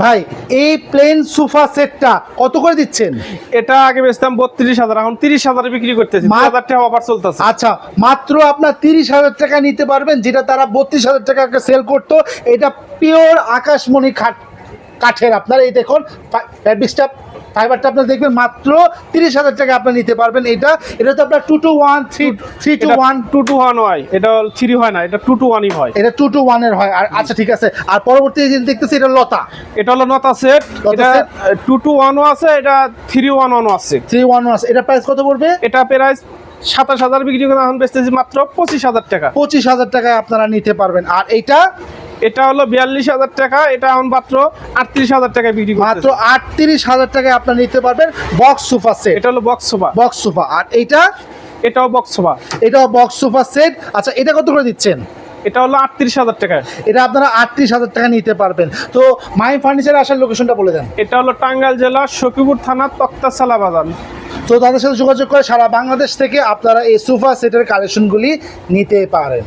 ভাই এই plane sofa সেটটা কত করে দিচ্ছেন? এটা আগে বেচতাম 32,000, এখন 30,000 বিক্রি করতেছি, 3000 টাকা অফার চলতেছে। আচ্ছা, মাত্র আপনার 30,000 টাকা নিতে পারবেন, যেটা তারা 32,000 টাকা সেল করতো। এটা পিওর আকাশমণি কাঠের। আপনার এই দেখুন ফ্যাব্রিক্সটা, ফাইবারটা আপনার দেখবেন মাত্র 30,000 টাকা আপনি নিতে পারবেন। এটা তো আপনার 2 to 1, 3 to 1, 2 to 1 হয়, এটা 3 হয় না, এটা 2 to 1ই হয়। এটা 2 to 1 এর হয়। আর আচ্ছা ঠিক আছে। আর পরবর্তী যে দেখতেছি এটা লতা, এটা হলো নতা সেট, এটা set। 2 to 1 ও আছে, এটা 3-1 ও আছে। 3-1 আছে। এটা প্রাইস কত পড়বে? এটা প্রাইস 27,000 বিক্রি করে, এখন বেচতেছি মাত্র 25,000 টাকা। 25,000 টাকায় আপনারা নিতে পারবেন। আর এইটা এটা হলো 42,000 টাকা, এটা এখন মাত্র 38,000 টাকায় বিক্রি করতেছি। মাত্র 38,000 টাকায় আপনারা নিতে পারবেন বক্স সোফা সেট। এটা হলো বক্স সোফা। Box sofa. আর এইটা এটাও বক্স সোফা। এটাও বক্স সোফা সেট। আচ্ছা, এটা কত করে দিচ্ছেন? এটা হলো 38,000 টাকা। এটা আপনারা 38,000 টাকা নিতে পারবেন। তো মাই ফার্নিচারে আসার লোকেশনটা বলে দেন। এটা হলো টাঙ্গাইল জেলা সখীপুর থানা তক্তাশালা বাজার। তো তাদের সাথে যোগাযোগ করে সারা বাংলাদেশ থেকে আপনারা এই সোফা সেটের কালেকশনগুলি নিতে পারেন।